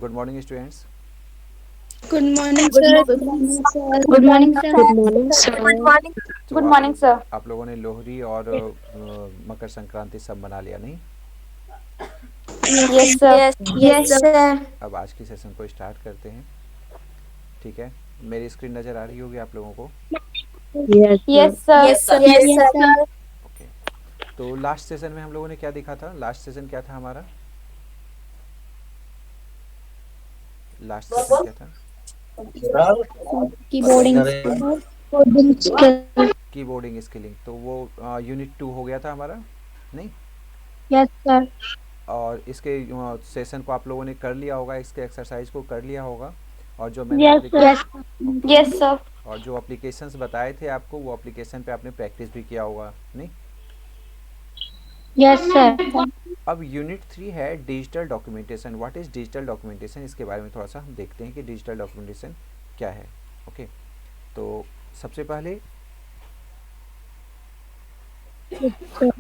Good morning students. Good morning, Good sir. morning, sir. Good morning, sir. Good morning, Good sir. morning. तो Good morning, sir. आप लोगों ने लोहरी और मकर संक्रांति सब मना लिया नहीं? Yes, Yes, sir. sir. Yes, Yes, sir. sir. अब आज की सेशन को स्टार्ट करते हैं। ठीक है, मेरी स्क्रीन नज़र आ रही होगी आप लोगों को? Yes, Yes, sir. sir. Yes, sir. Yes, Yes, sir. sir. Okay. तो लास्ट सेशन में हम लोगों ने क्या देखा था? लास्ट सेशन क्या था हमारा? लास्ट सेशन क्या था? Keyboarding. Coding skill. Keyboarding skilling. तो वो यूनिट 2 हो गया था हमारा, नहीं? Yes, sir. और इसके सेशन को आप लोगों ने कर लिया होगा, इसके एक्सरसाइज को कर लिया होगा। और जो मैंने Yes, sir. Yes. Okay. Yes, sir. और जो एप्लीकेशंस बताए थे आपको, वो एप्लीकेशन पे आपने प्रैक्टिस भी किया होगा, नहीं? Yes, sir. अब यूनिट 3 है digital documentation. What is digital documentation, इसके बारे में थोड़ा सा हम देखते हैं कि डिजिटल डॉक्यूमेंटेशन क्या है। ओके, तो सबसे पहले Yes, sir.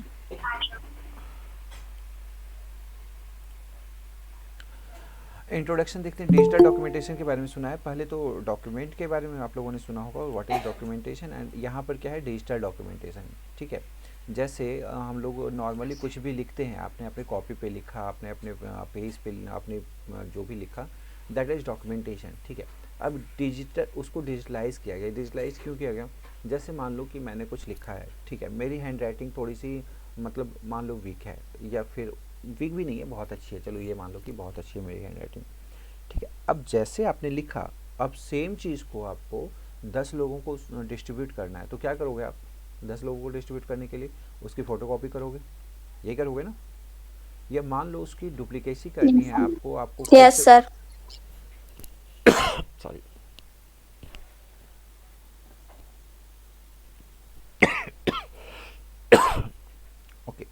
इंट्रोडक्शन देखते हैं। डिजिटल डॉक्यूमेंटेशन के बारे में सुना है, पहले तो डॉक्यूमेंट के बारे में आप लोगों ने सुना होगा, व्हाट इज़ डॉक्यूमेंटेशन। एंड यहाँ पर क्या है, डिजिटल डॉक्यूमेंटेशन। ठीक है, जैसे हम लोग नॉर्मली कुछ भी लिखते हैं, आपने अपने कॉपी पे लिखा, आपने अपने पेज पे आपने जो भी लिखा, दैट इज़ डॉक्यूमेंटेशन। ठीक है, अब डिजिटल उसको डिजिटलाइज किया गया। डिजिटलाइज क्यों किया गया? जैसे मान लो कि मैंने कुछ लिखा है, ठीक है, मेरी हैंड राइटिंग थोड़ी सी मतलब मान लो वीक है, या फिर वीक भी नहीं है, बहुत अच्छी है, चलो ये मान लो कि बहुत अच्छी है मेरी हैंड राइटिंग। ठीक है, अब जैसे आपने लिखा, अब सेम चीज़ को आपको 10 लोगों को डिस्ट्रीब्यूट करना है, तो क्या करोगे आप? 10 लोगों को डिस्ट्रीब्यूट करने के लिए उसकी फ़ोटोकॉपी करोगे, ये करोगे ना? या मान लो उसकी डुप्लीकेसी करनी है आपको, आपको खुद Yes, से, sir. Sorry, okay.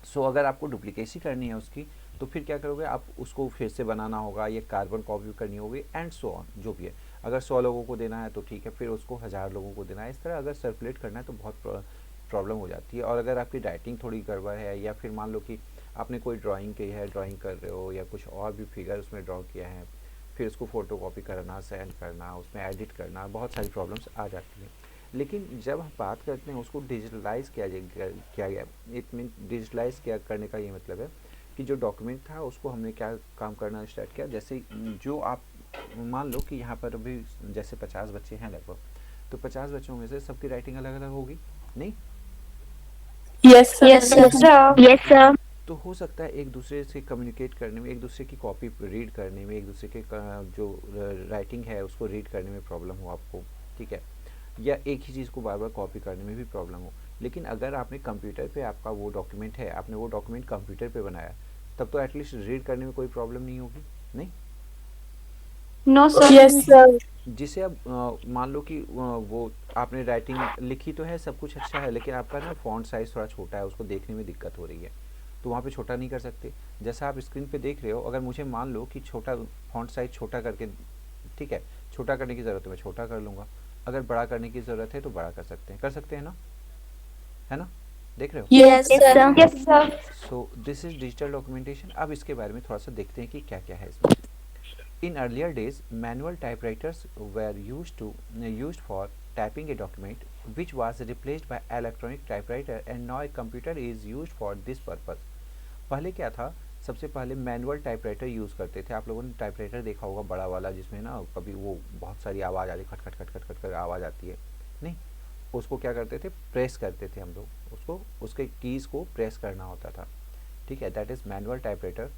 सो अगर आपको डुप्लीकेसी करनी है उसकी, तो फिर क्या करोगे आप? उसको फिर से बनाना होगा, ये कार्बन कॉपी करनी होगी, एंड सो ऑन, जो भी है। अगर 100 लोगों को देना है तो ठीक है, फिर उसको 1000 लोगों को देना है। इस तरह अगर सर्कुलेट करना है तो बहुत प्रॉब्लम हो जाती है। और अगर आपकी राइटिंग थोड़ी गड़बड़ है, या फिर मान लो कि आपने कोई ड्राइंग की है, ड्राइंग कर रहे हो, या कुछ और भी फिगर उसमें ड्रॉ किया है, फिर उसको फ़ोटो कॉपी करना, सेंड करना, उसमें एडिट करना, बहुत सारी प्रॉब्लम्स आ जाती हैं। लेकिन जब हम बात करते हैं उसको डिजिटलाइज किया गया, इट मीन डिजिटलाइज किया करने का ये मतलब है कि जो डॉक्यूमेंट था उसको हमने क्या काम करना स्टार्ट किया। जैसे जो आप मान लो कि यहाँ पर अभी जैसे 50 बच्चे हैं लगभग, तो 50 बच्चों में से सबकी राइटिंग अलग अलग होगी, नहीं? Yes, sir. Yes, Yes, sir. sir. Yes, sir. तो हो सकता है एक दूसरे से कम्युनिकेट करने में, एक दूसरे की कॉपी रीड करने में, एक दूसरे के जो राइटिंग है उसको रीड करने में प्रॉब्लम हो आपको, ठीक है, या एक ही चीज़ को बार बार कॉपी करने में भी प्रॉब्लम हो। लेकिन अगर आपने कंप्यूटर पे आपका वो डॉक्यूमेंट है, आपने वो डॉक्यूमेंट कंप्यूटर पे बनाया, तब तो एटलीस्ट रीड करने में कोई प्रॉब्लम नहीं होगी, नहीं? No, sir. Yes, sir. जिसे अब मान लो कि वो आपने राइटिंग लिखी तो है, सब कुछ अच्छा है, लेकिन आपका ना फ़ॉन्ट साइज़ थोड़ा छोटा है, उसको देखने में दिक्कत हो रही है, तो वहाँ पे छोटा नहीं कर सकते। जैसा आप स्क्रीन पे देख रहे हो, अगर मुझे मान लो कि छोटा फ़ॉन्ट साइज़ छोटा करके, ठीक है, छोटा करने की ज़रूरत है, मैं छोटा कर लूँगा। अगर बड़ा करने की ज़रूरत है तो बड़ा कर सकते हैं ना, है ना? देख रहे हो? Yes, Yes, Yes, sir. sir. Yes, sir. So this is digital documentation. अब इसके बारे में थोड़ा सा देखते हैं कि क्या क्या है इसमें। In earlier days, manual typewriters were used for typing a document, which was replaced by electronic typewriter, and now a computer is used for this purpose. पहले क्या था? सबसे पहले मैनुअल टाइपराइटर यूज़ करते थे। आप लोगों ने टाइपराइटर देखा होगा, बड़ा वाला, जिसमें ना कभी वो बहुत सारी आवाज़ आती, खट खट खट खट खट कर आवाज़ आती है, नहीं? उसको क्या करते थे? प्रेस करते थे हम लोग उसको, उसके कीज़ को प्रेस करना होता था, ठीक है। That is manual typewriter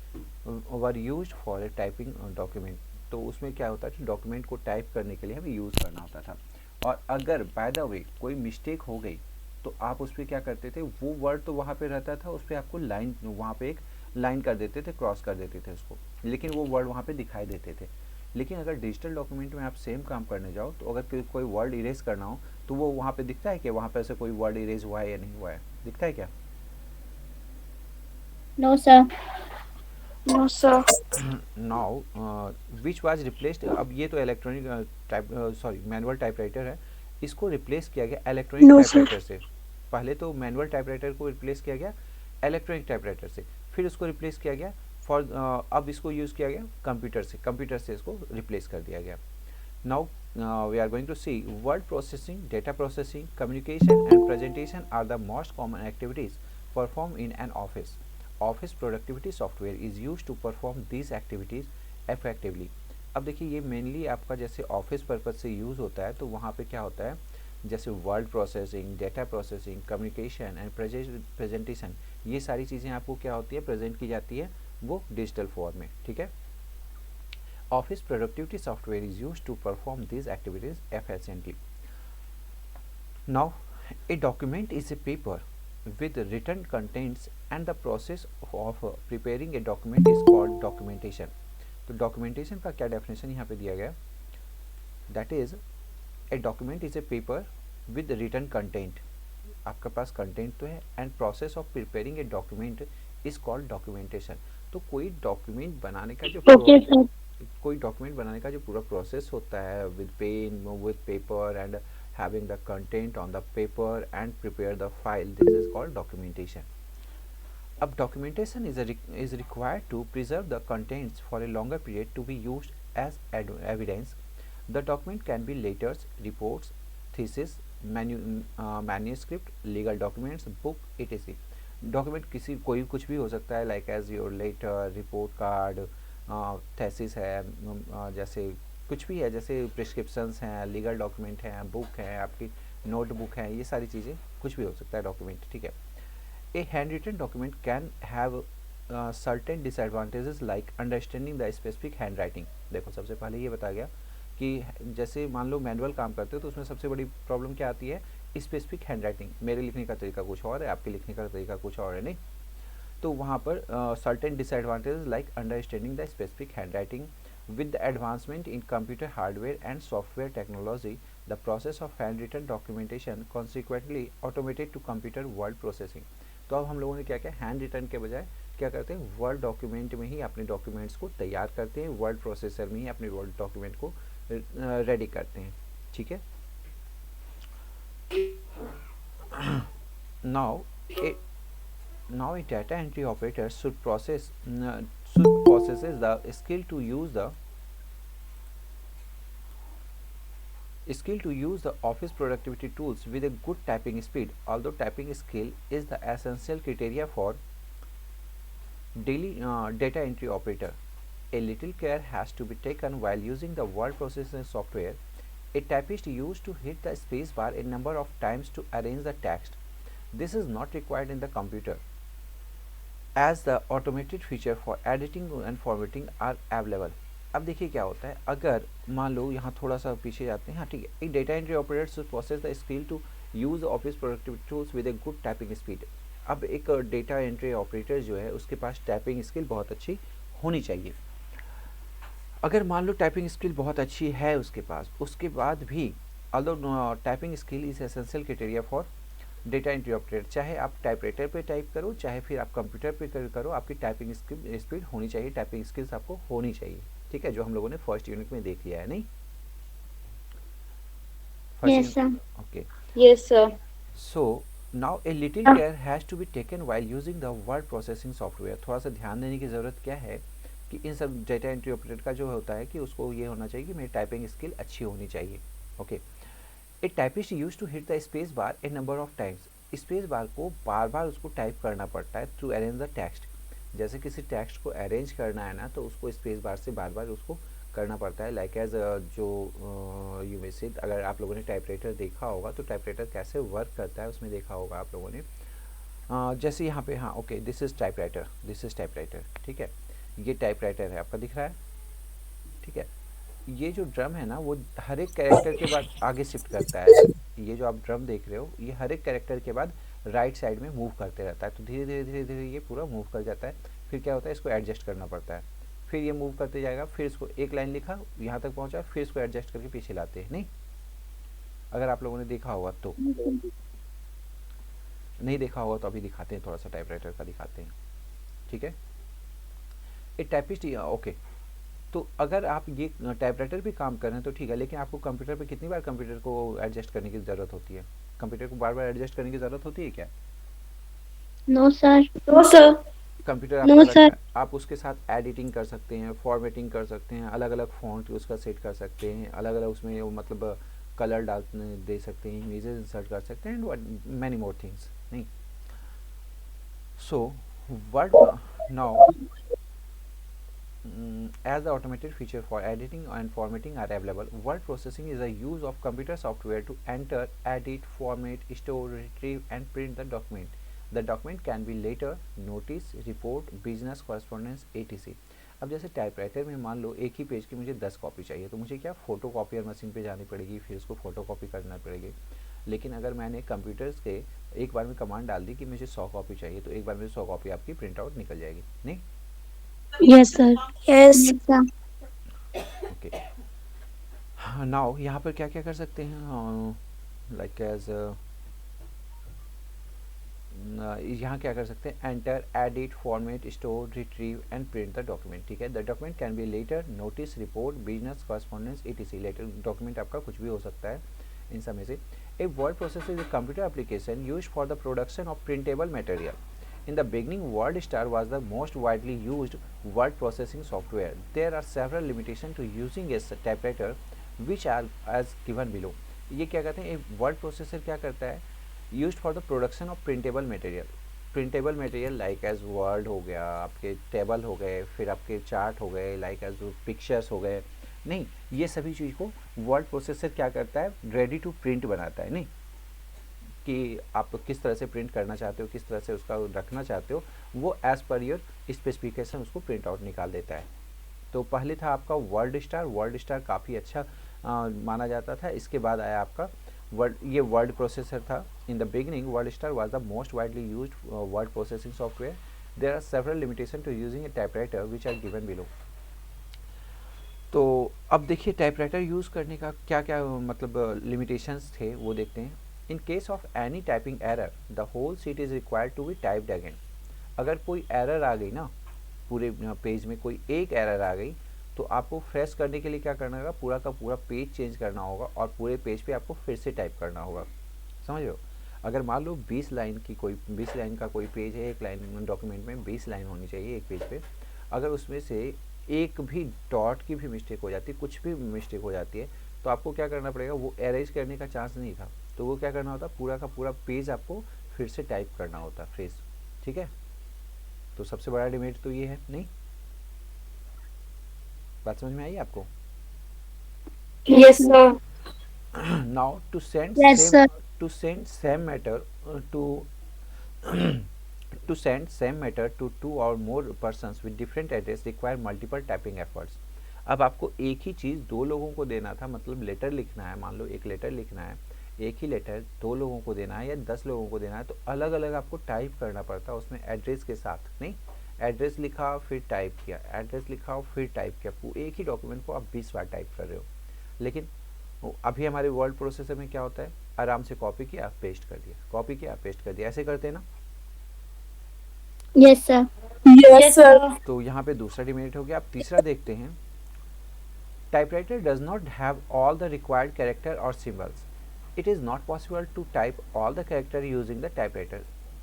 were use for a typing document. तो उसमें क्या होता है, डॉक्यूमेंट को टाइप करने के लिए हमें यूज़ करना होता था। और अगर बाय द वे कोई मिस्टेक हो गई, तो आप उस पर क्या करते थे, वो वर्ड तो वहाँ पे रहता था, उस पर आपको लाइन, वहाँ पे एक लाइन कर देते थे, क्रॉस कर देते थे उसको, लेकिन वो वर्ड वहाँ पे दिखाई देते थे। लेकिन अगर डिजिटल डॉक्यूमेंट में आप सेम काम करने जाओ, तो अगर कोई वर्ड इरेज करना हो, तो वो वहाँ पे दिखता है कि वहाँ पे ऐसे कोई वर्ड इरेज हुआ है या नहीं हुआ है, दिखता है क्या? No, sir. No, sir. Now which was replaced, अब ये तो electronic type, sorry, manual typewriter है, इसको रिप्लेस किया गया इलेक्ट्रॉनिक No, sir. टाइपराइटर से। पहले तो मैनुअल टाइपराइटर को रिप्लेस किया गया इलेक्ट्रॉनिक टाइपराइटर से, फिर उसको रिप्लेस किया गया फॉर अब इसको यूज़ किया गया कंप्यूटर से इसको रिप्लेस कर दिया गया. Now we are going to see word processing, data processing, communication and presentation are the most common activities performed in an office. Office productivity software is used to perform these activities effectively. अब देखिए ये mainly आपका जैसे office purpose से use होता है, तो वहाँ पे क्या होता है, जैसे word processing, data processing, communication and presentation, ये सारी चीज़ें आपको क्या होती है, प्रेजेंट की जाती है वो डिजिटल फॉर्म में. ठीक है. Office productivity software is used to perform these activities efficiently. Now, a document is a paper with written contents and the process of preparing a document is called documentation. तो documentation का क्या definition यहाँ पे दिया गया? That is, a document is a paper with written content. आपके पास content तो है, and process of preparing a document is called documentation. तो कोई document बनाने का जो Okay, sir. कोई डॉक्यूमेंट बनाने का जो पूरा प्रोसेस होता है with pen, with paper and having the content on the paper and prepare the file, this is called documentation. अब documentation is required to preserve the contents for a longer period to be used as evidence. The document can be letters, reports, thesis, manuscript, legal documents, book, etc. Document किसी कोई कुछ भी हो सकता है, like as your letter, report card, thesis है, जैसे कुछ भी है, जैसे प्रिस्क्रिप्शंस हैं, लीगल डॉक्यूमेंट हैं, बुक हैं, आपकी नोटबुक है, ये सारी चीज़ें कुछ भी हो सकता है डॉक्यूमेंट. ठीक है. A hand written document can have certain disadvantages like understanding the specific hand writing. देखो सबसे पहले ये बताया गया कि जैसे मान लो मैनुअल काम करते हो तो उसमें सबसे बड़ी प्रॉब्लम क्या आती है, स्पेसिफिक हैंड राइटिंग. मेरे लिखने का तरीका कुछ और है, आपके लिखने का तरीका कुछ और है, नहीं. तो वहाँ पर certain disadvantage like understanding the specific hand writing. With the advancement in computer hardware and software technology, the process of hand written documentation consequently automated to computer word processing. तो अब हम लोगों ने क्या किया, हैंड रिटन के बजाय क्या करते हैं, वर्ड डॉक्यूमेंट में ही अपने डॉक्यूमेंट्स को तैयार करते हैं, वर्ड प्रोसेसर में ही अपने वर्ड डॉक्यूमेंट को रेडी करते हैं. ठीक है. now a Now a data entry operator should possesses the skill to use the office productivity tools with a good typing speed. Although typing skill is the essential criteria for daily data entry operator, a little care has to be taken while using the word processing software. A typist used to hit the space bar a number of times to arrange the text. This is not required in the computer, as the automated feature for editing and formatting are available. अब देखिए क्या होता है, अगर मान लो यहाँ थोड़ा सा पीछे जाते हैं. हाँ ठीक है. एक data entry operator process the skill to use office productivity tools with a good typing speed. अब एक डेटा एंट्री ऑपरेटर जो है उसके पास टाइपिंग स्किल बहुत अच्छी होनी चाहिए. अगर मान लो टाइपिंग स्किल बहुत अच्छी है उसके पास, उसके बाद भी although typing skill is essential criteria for data entry operator, चाहे आप टाइपराइटर पे टाइप करो, चाहे फिर आप कंप्यूटर पे करो, आपकी टाइपिंग स्पीड होनी चाहिए, टाइपिंग स्किल्स आपको होनी चाहिए. ठीक है, जो हम लोगों ने फर्स्ट यूनिट में देख लिया है, नहीं. Yes, sir. Okay. Yes, sir. So now a little care has to be taken while using the word processing software. थोड़ा सा ध्यान देने की ज़रूरत क्या है कि इन सब डेटा एंट्री ऑपरेटर का जो होता है कि उसको ये होना चाहिए कि मेरी टाइपिंग स्किल अच्छी होनी चाहिए. Okay. A typist use to hit the space bar a number of times. Space bar को बार बार उसको टाइप करना पड़ता है टू अरेंज द टेक्स्ट. जैसे किसी टेक्स्ट को अरेंज करना है ना, तो उसको स्पेस बार से बार बार उसको करना पड़ता है. लाइक एज जो यू मे से, अगर आप लोगों ने टाइपराइटर देखा होगा तो टाइपराइटर कैसे वर्क करता है उसमें देखा होगा आप लोगों ने. जैसे यहाँ पे, हाँ ओके, दिस इज़ टाइपराइटर. ठीक है, ये टाइपराइटर है आपका, दिख रहा है. ठीक है. ये जो ड्रम है ना, वो हर एक कैरेक्टर के बाद आगे शिफ्ट करता है. ये जो आप ड्रम देख रहे हो, ये हर एक कैरेक्टर के बाद राइट साइड में मूव करते रहता है. तो धीरे धीरे धीरे धीरे ये पूरा मूव कर जाता है. फिर क्या होता है, इसको एडजस्ट करना पड़ता है. फिर ये मूव करते जाएगा, फिर इसको एक लाइन लिखा, यहाँ तक पहुँचा, फिर इसको एडजस्ट करके पीछे लाते हैं, नहीं. अगर आप लोगों ने देखा होगा तो, नहीं देखा होगा तो अभी दिखाते हैं, थोड़ा सा टाइपराइटर का दिखाते हैं. ठीक है. ए टाइपिस्ट, ओके. तो अगर आप ये टाइपराइटर भी काम कर रहे हैं तो ठीक है, लेकिन आपको कंप्यूटर पे कितनी बार कंप्यूटर को एडजस्ट करने की ज़रूरत होती है? कंप्यूटर को बार बार एडजस्ट करने की ज़रूरत होती है क्या? No, sir. No, sir. Computer No, आपका रखा sir. है, आप उसके साथ एडिटिंग कर सकते हैं, फॉर्मेटिंग कर सकते हैं, अलग अलग फॉन्ट उसका सेट कर सकते हैं, अलग अलग उसमें वो मतलब कलर डाल दे सकते हैं, इमेजेस इंसर्ट कर सकते हैं, एंड मैनी मोर थिंग्स। नहीं, सो what now as the automated feature for editing and formatting are available, word processing is the use of computer software to enter, edit, format, store, retrieve and print the document. The document can be later notice, report, business correspondence etc. अब जैसे typewriter में मान लो एक ही page की मुझे 10 copy चाहिए, तो मुझे क्या फोटो कॉपियर मशीन पे जानी पड़ेगी, फिर उसको फोटो कॉपी करना पड़ेगी। लेकिन अगर मैंने कंप्यूटर्स के एक बार में कमांड डाल दी कि मुझे 100 कॉपी चाहिए, तो एक बार में 100 कॉपी आपकी प्रिंट आउट निकल जाएगी। नहीं, Yes, sir. Yes. Yes, sir. Okay. Now यहाँ पर क्या क्या कर सकते हैं, लाइक एज यहाँ क्या कर सकते हैं, enter, edit, format, store, retrieve and print the document. ठीक है, the document can be letter notice, report, business correspondence etc। Letter document आपका कुछ भी हो सकता है इन सब में से। A word processor is a computer application used for the production of printable material. In the beginning, WordStar was the most widely used word processing software. There are several limitations to using a typewriter, which are as given below. ये क्या कहते हैं, word processor क्या करता है, used for the production of printable material. Printable material like as word हो गया, आपके टेबल हो गए, फिर आपके चार्ट हो गए, लाइक एज पिक्चर्स हो गए। नहीं, ये सभी चीज़ को वर्ड प्रोसेसर क्या करता है, रेडी टू प्रिंट बनाता है। नहीं, कि आप किस तरह से प्रिंट करना चाहते हो, किस तरह से उसका रखना चाहते हो, वो एज़ पर योर स्पेसिफिकेशन उसको प्रिंट आउट निकाल देता है। तो पहले था आपका वर्ड स्टार। वर्ड स्टार काफ़ी अच्छा माना जाता था। इसके बाद आया आपका ये वर्ड प्रोसेसर था। In the beginning word star was the most widely used word processing software. There are several limitation to using a typewriter which are given below. तो अब देखिए टाइपराइटर यूज़ करने का क्या क्या मतलब लिमिटेशंस थे वो देखते हैं। In case of any typing error the whole sheet is required to be typed again. अगर कोई एरर आ गई ना, पूरे पेज में कोई एक एरर आ गई, तो आपको फ्रेश करने के लिए क्या करना होगा, पूरा का पूरा पेज चेंज करना होगा और पूरे पेज पे आपको फिर से टाइप करना होगा। समझ रहे हो? अगर मान लो 20 लाइन का कोई पेज है, एक लाइन डॉक्यूमेंट में 20 लाइन होनी चाहिए एक पेज पे, अगर उसमें से एक भी डॉट की भी मिस्टेक हो जाती है, कुछ भी मिस्टेक हो जाती है, तो आपको क्या करना पड़ेगा, वो एरेज करने का चांस नहीं था, तो वो क्या करना होता, पूरा का पूरा पेज आपको फिर से टाइप करना होता फ्रेश। ठीक है, तो सबसे बड़ा डिमेरिट तो ये है। नहीं, बात समझ में आई आपको? Yes, sir. Now to send Yes, same sir. to send same matter to to send same matter to two or more persons with different address require multiple typing efforts। अब आपको एक ही चीज़ दो लोगों को देना था, मतलब लेटर लिखना है, मान लो एक लेटर लिखना है, एक ही लेटर दो लोगों को देना है या 10 लोगों को देना है, तो अलग अलग आपको टाइप करना पड़ता है उसमें एड्रेस के साथ। नहीं, एड्रेस लिखा फिर टाइप किया, एड्रेस लिखा फिर टाइप किया, एक ही डॉक्यूमेंट को आप 20 बार टाइप कर रहे हो। लेकिन अभी हमारे वर्ड प्रोसेसर में क्या होता है, आराम से कॉपी किया पेस्ट कर दिया, कॉपी किया पेस्ट कर दिया, ऐसे करते हैं ना। Yes, sir. Yes, sir. तो यहाँ पे दूसरा डिमेरिट हो गया। आप तीसरा देखते हैं, typewriter does not have all the required character और symbols. It is not possible to type all the character using the typewriter.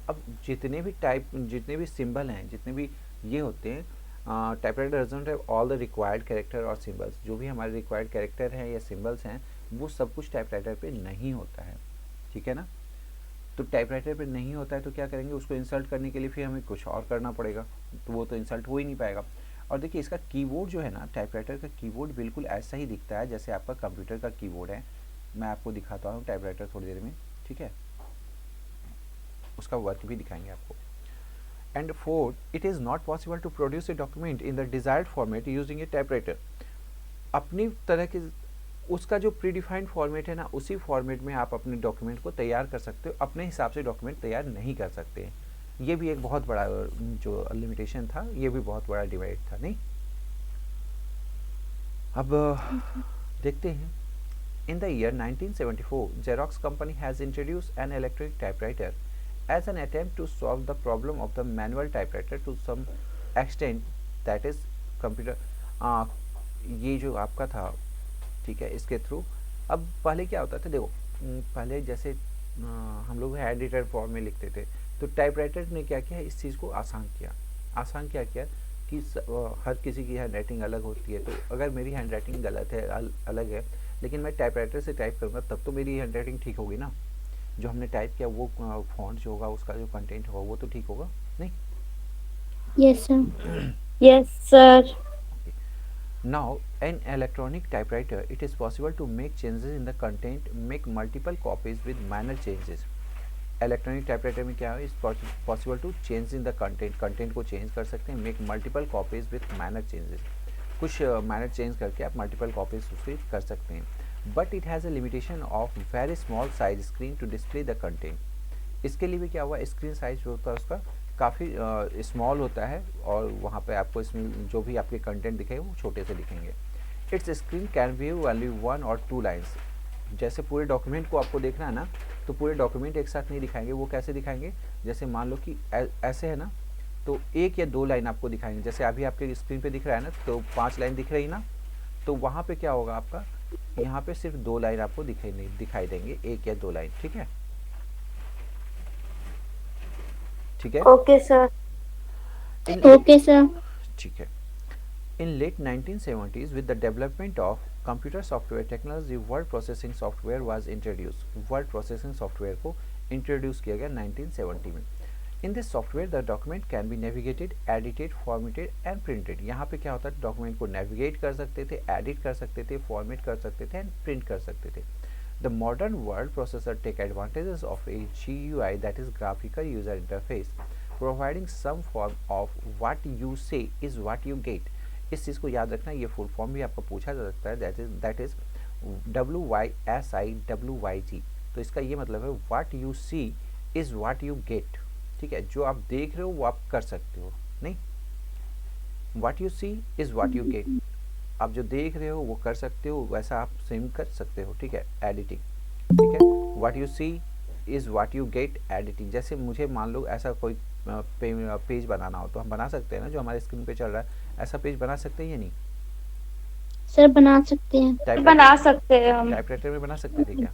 अब जितने भी सिंबल हैं, जितने भी ये होते हैं, typewriter does not have all the required character और सिंबल्स। जो भी हमारे रिक्वायर्ड कैरेक्टर हैं या सिंबल्स हैं, वो सब कुछ टाइपराइटर पे नहीं होता है। ठीक है ना, तो टाइपराइटर पे नहीं होता है तो क्या करेंगे, उसको इंसर्ट करने के लिए फिर हमें कुछ और करना पड़ेगा, तो वो तो इंसर्ट हो ही नहीं पाएगा। और देखिए इसका कीबोर्ड जो है ना, टाइपराइटर का कीबोर्ड बिल्कुल ऐसा ही दिखता है जैसे आपका कंप्यूटर का कीबोर्ड है। मैं आपको दिखाता हूँ टाइपराइटर थोड़ी देर में, ठीक है, उसका वर्क भी दिखाएंगे आपको। And fourth, it is not possible to produce a document in the desired format using a typewriter. अपनी तरह के उसका जो प्रीडिफाइंड फॉर्मेट है ना, उसी फॉर्मेट में आप अपने डॉक्यूमेंट को तैयार कर सकते हो, अपने हिसाब से डॉक्यूमेंट तैयार नहीं कर सकते। ये भी एक बहुत बड़ा जो लिमिटेशन था, ये भी बहुत बड़ा डिवाइड था। नहीं, अब देखते हैं। In the year 1974 Xerox company has introduce an electric typewriter as an attempt to solve the problem of the manual typewriter to some extent, that is computer. ये जो आपका था, ठीक है, इसके थ्रू। अब पहले क्या होता था, देखो पहले जैसे हम लोग हैंड रिटन फॉर्म में लिखते थे, तो टाइपराइटर ने क्या किया, इस चीज़ को आसान किया। आसान क्या किया कि हर किसी की हैंड राइटिंग अलग होती है, तो अगर मेरी हैंड राइटिंग गलत है, अलग है, लेकिन मैं टाइपराइटर से टाइप करूँगा तब तो मेरी हैंड राइटिंग ठीक होगी ना। जो हमने टाइप किया वो फॉन्ट जो होगा, उसका जो कंटेंट होगा वो तो ठीक होगा नहीं। Yes, sir. Yes, sir. Now, in electronic typewriter, it is possible to make changes in the content, make multiple copies with minor changes. Electronic typewriter में क्या है, is possible to change in the content, content को change कर सकते हैं, make multiple copies with minor changes, कुछ minor change करके आप मल्टीपल कॉपीज उसकी कर सकते हैं। But it has a limitation of very small size screen to display the content. इसके लिए भी क्या हुआ, स्क्रीन साइज जो होता है उसका काफ़ी स्मॉल होता है, और वहाँ पे आपको इसमें जो भी आपके कंटेंट दिखेंगे वो छोटे से दिखेंगे। It's screen can view only 1 और 2 लाइन्स। जैसे पूरे डॉक्यूमेंट को आपको देखना है ना, तो पूरे डॉक्यूमेंट एक साथ नहीं दिखाएंगे, वो कैसे दिखाएंगे, जैसे मान लो कि ऐसे है ना, तो 1 या 2 लाइन आपको दिखाएंगे। जैसे अभी आपके स्क्रीन पे दिख रहा है ना, तो 5 लाइन दिख रही ना, तो वहाँ पे क्या होगा आपका, यहाँ पे सिर्फ 2 लाइन आपको दिखाई देंगे, 1 या 2 लाइन। ठीक है, ठीक है। Okay, sir. Okay, sir. ठीक है। In late 1970s, with the development of computer software technology, word processing software was introduced. Word processing software को introduce किया गया 1970 में। In this software, the document can be navigated, edited, formatted and printed. यहाँ पे क्या होता है, document को नेविगेट कर सकते थे, एडिट कर सकते थे, फॉर्मेट कर सकते थे एंड प्रिंट कर सकते थे। The modern word processor take advantages of a GUI, that is graphical user interface, providing some form of what you say is what you get. इस चीज़ को याद रखना, ये फुल फॉर्म भी आपको पूछा जा सकता है, दैट इज WYSIWYG। तो इसका ये मतलब है what you see is what you get. ठीक है, जो आप देख रहे हो वो आप कर सकते हो, नहीं, what you see is what you get, आप जो देख रहे हो वो कर सकते हो, वैसा आप सेम कर सकते हो। ठीक है, एडिटिंग। ठीक है, what you see is what you get editing. जैसे मुझे मान लो ऐसा कोई पेज बनाना हो तो हम बना सकते हैं ना, जो हमारे स्क्रीन पे चल रहा है ऐसा पेज बना सकते हैं या नहीं? सर बना सकते हैं। बना सकते हैं हम। टाइपराइटर में बना सकते थे क्या?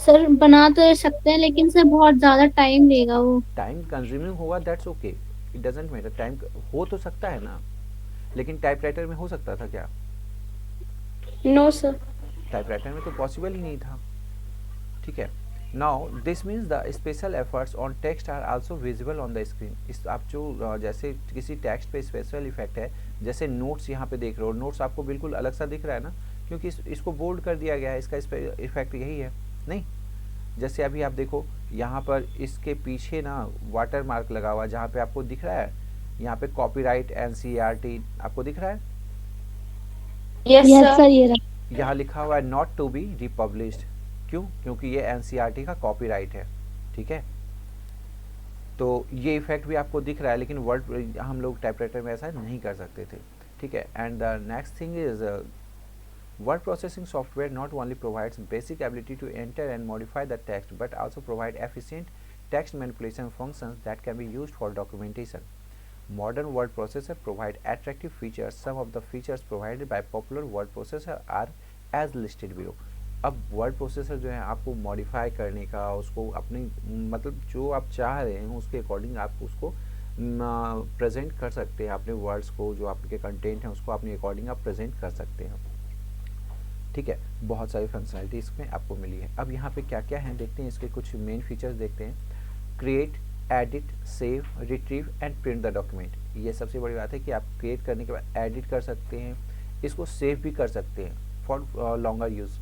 सर बना तो सकते हैं, लेकिन सर बहुत ज़्यादा टाइम लेगा वो। टाइम कंज्यूमिंग होगा, that's okay, it doesn't matter. Time हो तो सकता है ना, लेकिन टाइपराइटर में हो सकता था क्या? No, sir. टाइपराइटर में तो पॉसिबल ही नहीं था। ठीक है, now this means the special efforts on text are also visible on the screen. इस आप जो जैसे किसी टेक्स्ट पे स्पेशल इफेक्ट है, जैसे नोट्स यहाँ पे देख रहे हो, नोट्स आपको बिल्कुल अलग सा दिख रहा है ना, क्योंकि इसको बोल्ड कर दिया गया है, इसका इफेक्ट यही है नहीं। जैसे अभी आप देखो यहाँ पर इसके पीछे ना वाटर मार्क लगा हुआ, जहाँ पे आपको दिख रहा है, यहाँ पे कॉपीराइट NCERT आपको दिख रहा है। Yes, yes sir. सर, ये रहा। यहाँ लिखा हुआ है नॉट टू बी रिपब्लिश्ड। क्यों? क्योंकि ये NCERT का कॉपीराइट है। ठीक है, तो ये इफेक्ट भी आपको दिख रहा है, लेकिन वर्ड हम लोग टाइपराइटर में ऐसा नहीं कर सकते थे। ठीक है, and the next thing is word processing software not only provides basic ability to enter and modify the text, but also provide efficient text manipulation functions that can be used for documentation. Modern word processor provide attractive features. Some of the features provided by popular word processor are as listed below. अब word processor जो है आपको modify करने का, उसको अपनी मतलब जो आप चाह रहे हैं उसके अकॉर्डिंग आप उसको प्रेजेंट कर सकते हैं, अपने वर्ड्स को, जो आपके कंटेंट हैं उसको अपने अकॉर्डिंग आप प्रेजेंट कर सकते हैं। ठीक है, बहुत सारी फंक्शनैलिटी इसमें आपको मिली है। अब यहाँ पे क्या क्या है देखते हैं, इसके कुछ मेन फीचर्स देखते हैं। Create, edit, save, retrieve and print the document. ये सबसे बड़ी बात है कि आप क्रिएट करने के बाद एडिट कर सकते हैं, इसको सेव भी कर सकते हैं फॉर लॉन्गर यूज़।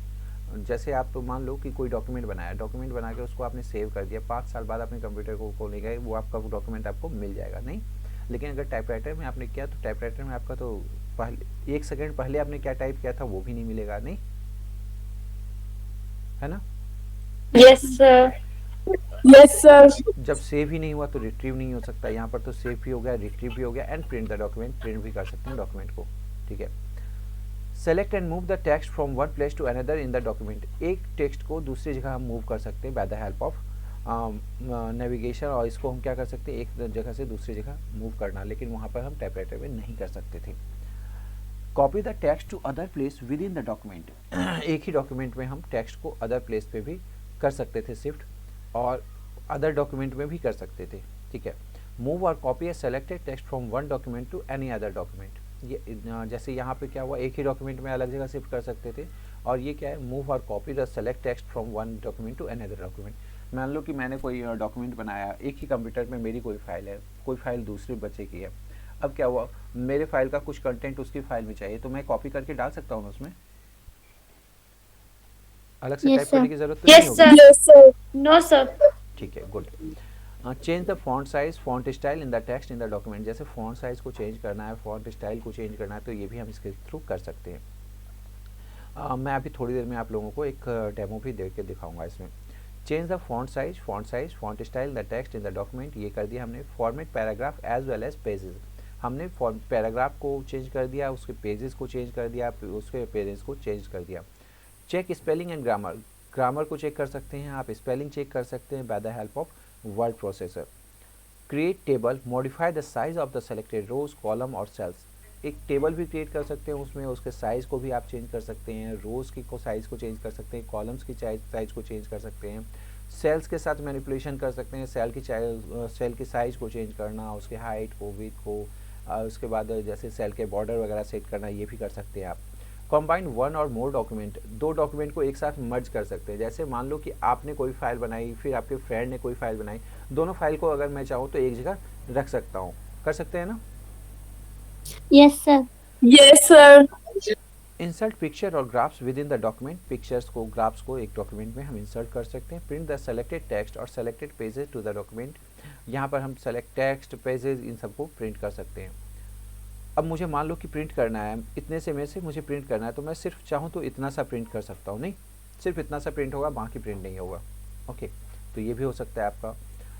जैसे आप तो मान लो कि कोई डॉक्यूमेंट बनाया, डॉक्यूमेंट बना के उसको आपने सेव कर दिया, 5 साल बाद अपने कंप्यूटर को खोलेंगे वो आपका डॉक्यूमेंट आपको मिल जाएगा नहीं। लेकिन अगर टाइपराइटर में आपने किया तो टाइपराइटर में आपका तो पहले 1 सेकेंड पहले आपने क्या टाइप किया था वो भी नहीं मिलेगा नहीं, है ना। Yes, sir. Yes, sir. जब सेव ही नहीं हुआ तो रिट्रीव नहीं हो सकता। यहाँ पर तो सेव भी हो गया, रिट्रीव भी हो गया and print the document, print भी कर सकते हैं डॉक्यूमेंट को। ठीक है, select and move the text from one place to another in the document. एक टेक्स्ट को दूसरी जगह हम मूव कर सकते हैं by the help of navigation, और इसको हम क्या कर सकते हैं, एक जगह से दूसरी जगह मूव करना, लेकिन वहाँ पर हम टाइपराइटर में नहीं कर सकते थे। Copy the text to other place within the document. एक ही डॉक्यूमेंट में हम टेक्स्ट को अदर प्लेस पे भी कर सकते थे शिफ्ट, और अदर डॉक्यूमेंट में भी कर सकते थे। ठीक है, मूव और copy a selected text from one document to any other document. ये जैसे यहाँ पे क्या हुआ, एक ही डॉक्यूमेंट में अलग जगह शिफ्ट कर सकते थे, और ये क्या है, मूव और copy the select text from one document to any other document. मान लो कि मैंने कोई डॉक्यूमेंट बनाया, एक ही कंप्यूटर में मेरी कोई फाइल है, कोई फाइल दूसरे बच्चे की है। अब क्या हुआ, मेरे फाइल का कुछ कंटेंट उसकी फाइल में चाहिए, तो मैं कॉपी करके डाल सकता हूँ उसमें, अलग से Yes, टाइप sir. करने की जरूरत तो नहीं Yes, होगी। sir. Yes, sir. No, sir. ठीक है, good. Change the font size font style in the text in the document. जैसे फॉन्ट साइज को चेंज करना है, फॉन्ट स्टाइल को चेंज करना है, तो ये भी हम इसके थ्रू कर सकते हैं। मैं अभी थोड़ी देर में आप लोगों को एक डेमो भी दे के दिखाऊंगा इसमें। Change the font size font style the text in the document, ये कर दिया हमने। Format paragraph as well as pages, हमने पैराग्राफ को चेंज कर दिया, उसके पेजेस को चेंज कर दिया, उसके पेजेस को चेंज कर दिया। Check spelling and grammar, grammar को चेक कर सकते हैं आप, स्पेलिंग चेक कर सकते हैं by the help of word processor. Create table, modify the size of the selected rows column और सेल्स। एक टेबल भी क्रिएट कर सकते हैं, उसमें उसके साइज़ को भी आप चेंज कर सकते हैं, रोज़ की को साइज़ को चेंज कर सकते हैं, कॉलम्स की साइज़ को चेंज कर सकते हैं, सेल्स के साथ मैनिपुलेशन कर सकते हैं, सेल की साइज़ को चेंज करना, उसके हाइट को, विड्थ को, उसके बाद जैसे सेल के बॉर्डर वगैरह सेट करना, ये भी कर सकते हैं आप। कंबाइन वन और मोर डॉक्यूमेंट, दो डॉक्यूमेंट को एक साथ मर्ज कर सकते हैं। जैसे मान लो कि आपने कोई फाइल बनाई, फिर आपके फ्रेंड ने कोई फाइल बनाई, दोनों फाइल को अगर मैं चाहूँ तो एक जगह रख सकता हूँ, कर सकते हैं ना। Yes, sir. Yes, sir. Insert picture और graphs within the document, pictures को, ग्राफ्स को एक डॉक्यूमेंट में हम इंसर्ट कर सकते हैं। प्रिंट द सेलेक्टेड टेक्स्ट और selected pages to the document, यहाँ पर हम सेलेक्ट टेक्स्ट, पेजेस, इन सबको प्रिंट कर सकते हैं। अब मुझे मान लो कि प्रिंट करना है, इतने से में से मुझे प्रिंट करना है, तो मैं सिर्फ चाहूँ तो इतना सा प्रिंट कर सकता हूँ, नहीं सिर्फ इतना सा प्रिंट होगा, बाकी प्रिंट नहीं होगा। ओके, तो ये भी हो सकता है आपका।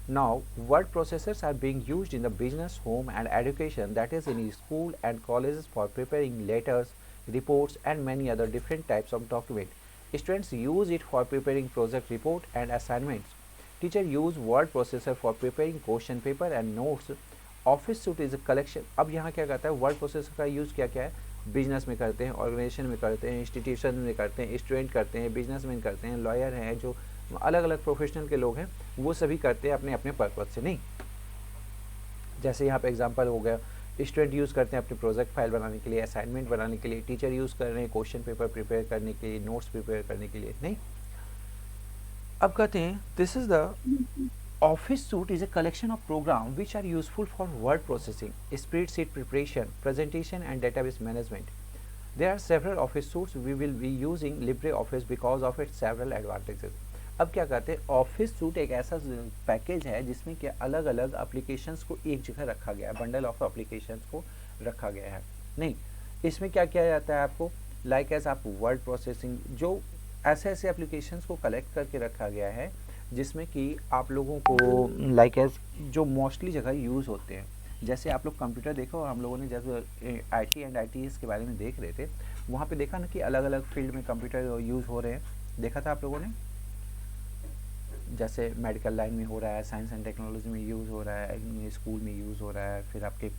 Now word processors are being used in the business, home and education, that is in school and colleges for preparing letters, reports and many other different types of document. Students use it for preparing project report and assignments. Teacher use word processor for preparing question paper and notes. Office suite is a collection. अब यहाँ क्या कहता है, word processor का use क्या क्या है, business में करते हैं, ऑर्गेनाइजेशन में करते हैं, इंस्टीट्यूशन में करते हैं, स्टूडेंट करते हैं, बिजनेसमैन करते हैं, लॉयर हैं, जो अलग अलग प्रोफेशनल के लोग हैं, वो सभी करते हैं अपने अपने पर्पज से। नहीं, जैसे यहाँ पे एग्जांपल हो गया, स्टूडेंट यूज़ करते हैं अपने प्रोजेक्ट फाइल बनाने के लिए, असाइनमेंट बनाने के लिए, टीचर यूज़ कर रहे हैं क्वेश्चन पेपर प्रिपेयर करने के लिए, नोट्स प्रिपेयर करने के लिए। नहीं, अब कहते हैं this is the office suite is a collection of program which are useful for word processing, spreadsheet preparation, presentation and database management. There are several office suites. We will be using LibreOffice because of its several advantages. अब क्या कहते हैं, office suit एक ऐसा package है जिसमें क्या अलग अलग एप्लीकेशंस को एक जगह रखा गया है, बंडल ऑफ एप्लीकेशंस को रखा गया है। नहीं, इसमें क्या किया जाता है आपको, लाइक एज आप वर्ड प्रोसेसिंग, जो ऐसे ऐसे एप्लीकेशंस को कलेक्ट करके रखा गया है जिसमें कि आप लोगों को लाइक एज जो मोस्टली जगह यूज़ होते हैं। जैसे आप लोग कंप्यूटर देखो, हम लोगों ने जैसे आईटी एंड आईटीएस के बारे में देख रहे थे, वहाँ पे देखा ना कि अलग अलग फील्ड में कंप्यूटर यूज़ हो रहे हैं, देखा था आप लोगों ने। जैसे मेडिकल लाइन में हो रहा है, साइंस एंड टेक्नोलॉजी में यूज़ हो रहा है, स्कूल में यूज़ हो रहा है, फिर आपके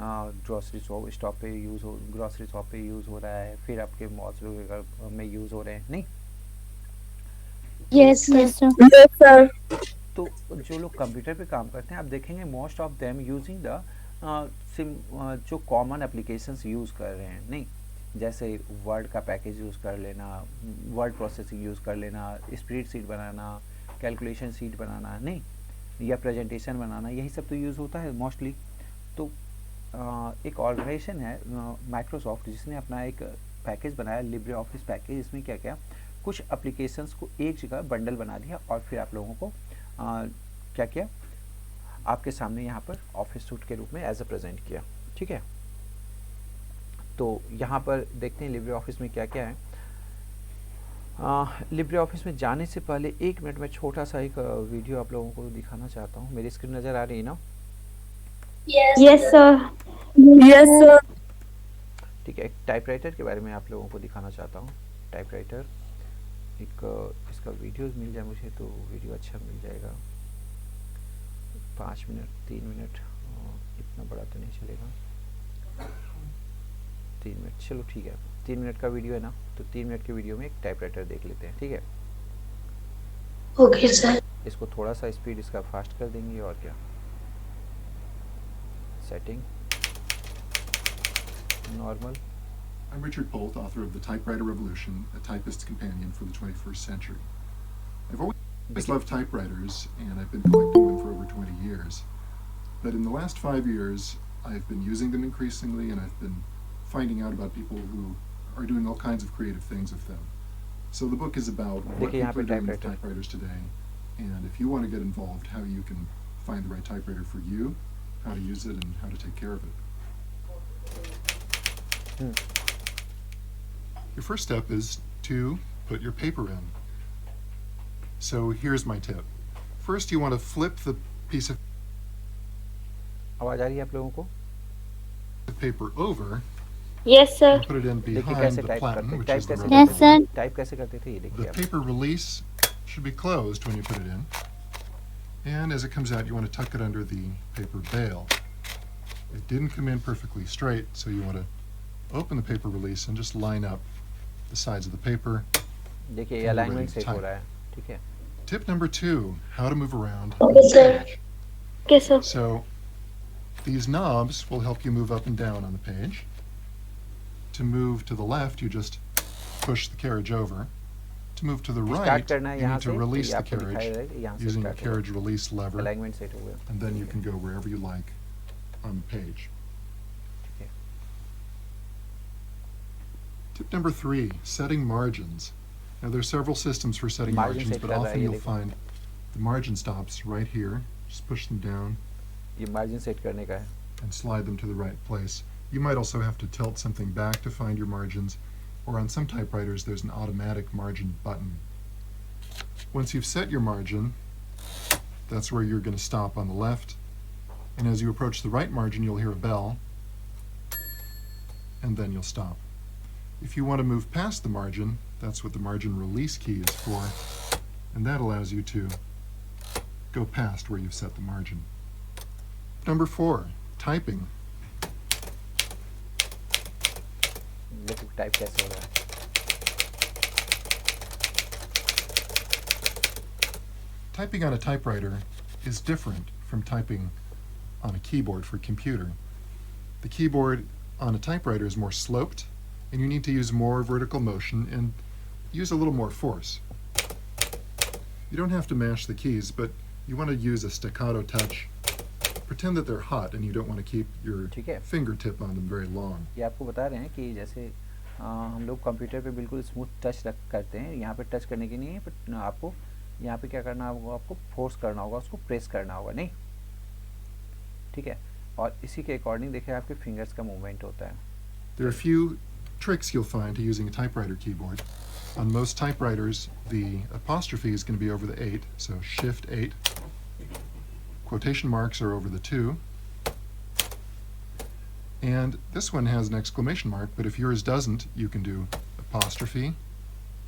ग्रॉसरी शॉप पे यूज़ हो रहा है, फिर आपके मॉल्स में यूज़ हो रहे हैं। नहीं, Yes, sir. Yes, sir. तो जो लोग कंप्यूटर पे काम करते हैं, आप देखेंगे most of them using the जो कॉमन एप्लीकेशंस यूज़ कर रहे हैं। नहीं, जैसे वर्ड का पैकेज यूज़ कर लेना, वर्ड प्रोसेसिंग यूज़ कर लेना, स्प्रेडशीट बनाना, कैलकुलेशन शीट बनाना, नहीं, या प्रेजेंटेशन बनाना, यही सब तो यूज़ होता है मोस्टली। तो एक ऑर्गेनाइजेशन है माइक्रोसॉफ्ट, जिसने अपना एक पैकेज बनाया, लिब्रे ऑफिस पैकेज। इसमें क्या क्या, कुछ एप्लीकेशंस को एक जगह बंडल बना दिया और फिर आप लोगों को क्या किया, आपके सामने यहाँ पर ऑफिस सूट के रूप में एज अ प्रेजेंट किया। ठीक है, तो यहाँ पर देखते हैं लिब्रे ऑफिस में क्या क्या है। लिब्रे ऑफिस में जाने से पहले 1 मिनट में छोटा सा एक वीडियो आप लोगों को दिखाना चाहता हूँ। मेरी स्क्रीन नज़र आ रही है ना? Yes, sir. Yes, sir. ठीक है, एक टाइपराइटर के बारे में आप लोगों को दिखाना चाहता हूँ। टाइपराइटर एक इसका वीडियो मिल जाए मुझे तो वीडियो अच्छा मिल जाएगा। 5 मिनट 3 मिनट, इतना बड़ा तो नहीं चलेगा। 3 मिनट, चलो ठीक है, 3 मिनट का वीडियो है ना, तो 3 मिनट के वीडियो में एक टाइपराइटर देख लेते हैं। ठीक है, Okay, sir. इसको थोड़ा सा स्पीड इसका फास्ट कर देंगे और क्या। setting normal. I'm Richard Bolt, author of The Typewriter Revolution, a typist's companion for the 21st century. I've always loved typewriters, and I've been collecting them for over 20 years. But in the last 5 years, I've been using them increasingly, and I've been finding out about people who are doing all kinds of creative things with them. So the book is about what देखिए यहाँ people पे are doing with typewriter. typewriters today, and if you want to get involved, how you can find the right typewriter for you, how to use it, and how to take care of it. Your first step is to put your paper in. So here's my tip. First, you want to flip the piece of आवाज आ रही है आप लोगों को? paper over Yes, sir. and put it in देखिए behind कैसे the type platen, करते which type is the कैसे rubber Yes, करते sir. थे? टाइप कैसे करते थे ये देखिए The आप. paper release should be closed when you put it in. And as it comes out, you want to tuck it under the paper bail. It didn't come in perfectly straight, so you want to open the paper release and just line up the sides of the paper. देखिए ये You're alignment ready to set हो type. रहा है. ठीक है. Tip number 2, how to move around Okay, the sir. page. Okay, sir. So these knobs will help you move up and down on the page. To move to the left, you just push the carriage over. To move to the start right, करना है you यहाँ need से. to release ये the आपको दिखाई carriage रहेगा यहाँ से using the स्टार्ट होगा. carriage release lever, alignment set हो गया. and then you can go wherever you like on the page. Okay. Tip number 3, setting margins. Now there's several systems for setting Margin margins, set but कर रहा है often ये you'll देखो. find the margin stops right here. Just push them down ये margin set करने का है. and slide them to the right place. You might also have to tilt something back to find your margins, or on some typewriters there's an automatic margin button. Once you've set your margin, that's where you're going to stop on the left, and as you approach the right margin you'll hear a bell, and then you'll stop. If you want to move past the margin, that's what the margin release key is for, and that allows you to go past where you've set the margin. Number 4, typing. देखो type कैसे हो रहा है. Typing on a typewriter is different from typing on a keyboard for a computer. The keyboard on a typewriter is more sloped, and you need to use more vertical motion and use a little more force. You don't have to mash the keys, but you want to use a staccato touch. Pretend that they're hot and you don't want to keep your ठीक है. fingertip on them very long. ये आपको बता रहे हैं कि जैसे हम लोग कंप्यूटर पे बिल्कुल स्मूथ टच करते हैं. यहाँ पे टच करने की नहीं है, बट आपको यहाँ पे क्या करना होगा, आपको फोर्स करना होगा, उसको प्रेस करना होगा. नहीं, ठीक है. और इसी के अकॉर्डिंग देखिए आपके फिंगर्स का मूवमेंट होता है. There are a few tricks you'll find to using a typewriter keyboard. On most typewriters, the apostrophe is going to be over the 8, so Shift 8. Quotation marks are over the 2. And this one has an exclamation mark, but if yours doesn't, you can do apostrophe,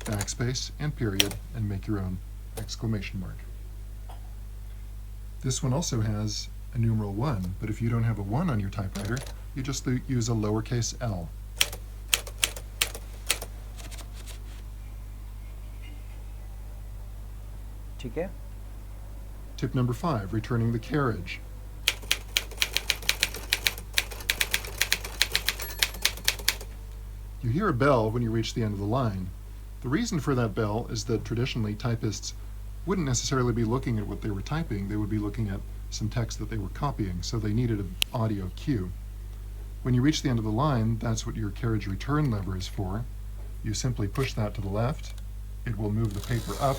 backspace, and period, and make your own exclamation mark. This one also has a numeral 1, but if you don't have a 1 on your typewriter, you just use a lowercase l. ठीक है. Tip number 5, returning the carriage. You hear a bell when you reach the end of the line. The reason for that bell is that traditionally typists wouldn't necessarily be looking at what they were typing, they would be looking at some text that they were copying, so they needed an audio cue. When you reach the end of the line, that's what your carriage return lever is for. You simply push that to the left, it will move the paper up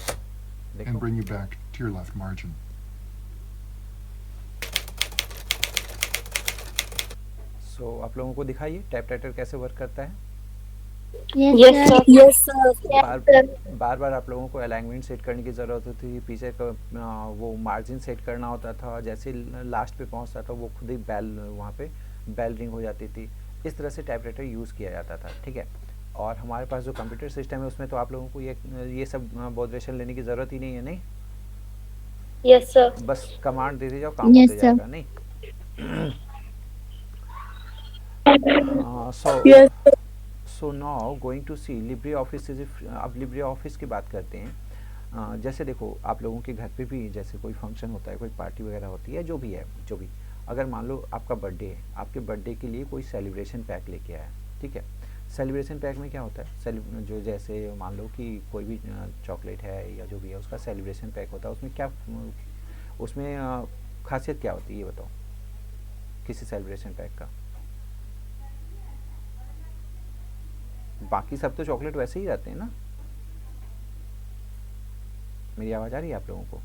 and देखो bring you back to your left margin. सो आप लोगों को दिखाइए typewriter कैसे work करता है. Yes, sir. Yes, sir. बार बार आप लोगों को अलाइनमेंट सेट करने की ज़रूरत होती थी. पीछे का वो मार्जिन सेट करना होता था. जैसे लास्ट पे पहुंचता था वो खुद ही बेल वहाँ पे बेल रिंग हो जाती थी. इस तरह से टाइपराइटर यूज़ किया जाता था. ठीक है. और हमारे पास जो कंप्यूटर सिस्टम है उसमें तो आप लोगों को ये सब बॉदरेशन लेने की ज़रूरत ही नहीं है. नहीं, Yes, sir. बस कमांड दे दी जाओ, काम Yes, होते sir. जाएगा. नहीं. Yes, sir. So now going to see LibreOffice. अब लिब्रे ऑफिस की बात करते हैं. जैसे देखो आप लोगों के घर पे भी जैसे कोई फंक्शन होता है, कोई पार्टी वगैरह होती है, जो भी है, जो भी अगर मान लो आपका बर्थडे है, आपके बर्थडे के लिए कोई सेलिब्रेशन पैक लेके आया, ठीक है। सेलिब्रेशन पैक में क्या होता है, जो जैसे मान लो कि कोई भी चॉकलेट है या जो भी है उसका सेलिब्रेशन पैक होता है, उसमें क्या उसमें खासियत क्या होती है ये बताओ किसी सेलिब्रेशन पैक का। बाकी सब तो चॉकलेट वैसे ही रहते हैं ना। मेरी आवाज़ आ रही है आप लोगों को?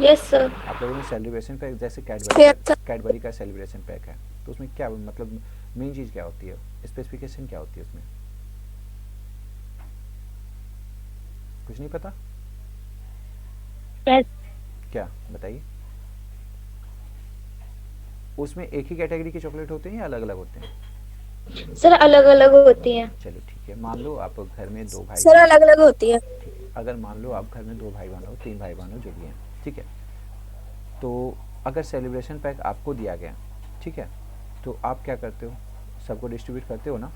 Yes sir. आप लोगों ने सेलिब्रेशन पैक जैसे Yes, कैडबरी का सेलिब्रेशन पैक है, तो उसमें क्या मतलब मेन चीज़ क्या होती है, स्पेसिफिकेशन क्या होती है उसमें? कुछ नहीं पता? Yes. क्या बताइए। उसमें एक ही कैटेगरी के चॉकलेट होते हैं या अलग अलग होते हैं? सर अलग अलग होती हैं। चलो ठीक है, मान लो आप घर में दो भाई सर अलग अलग होती है। ठीक है, अगर मान लो आप घर में 2 भाई बहन हो, 3 भाई बहन हो, जो भी हैं, ठीक है। तो अगर सेलिब्रेशन पैक आपको दिया गया, ठीक है, तो आप क्या करते हो, सबको डिस्ट्रीब्यूट करते हो ना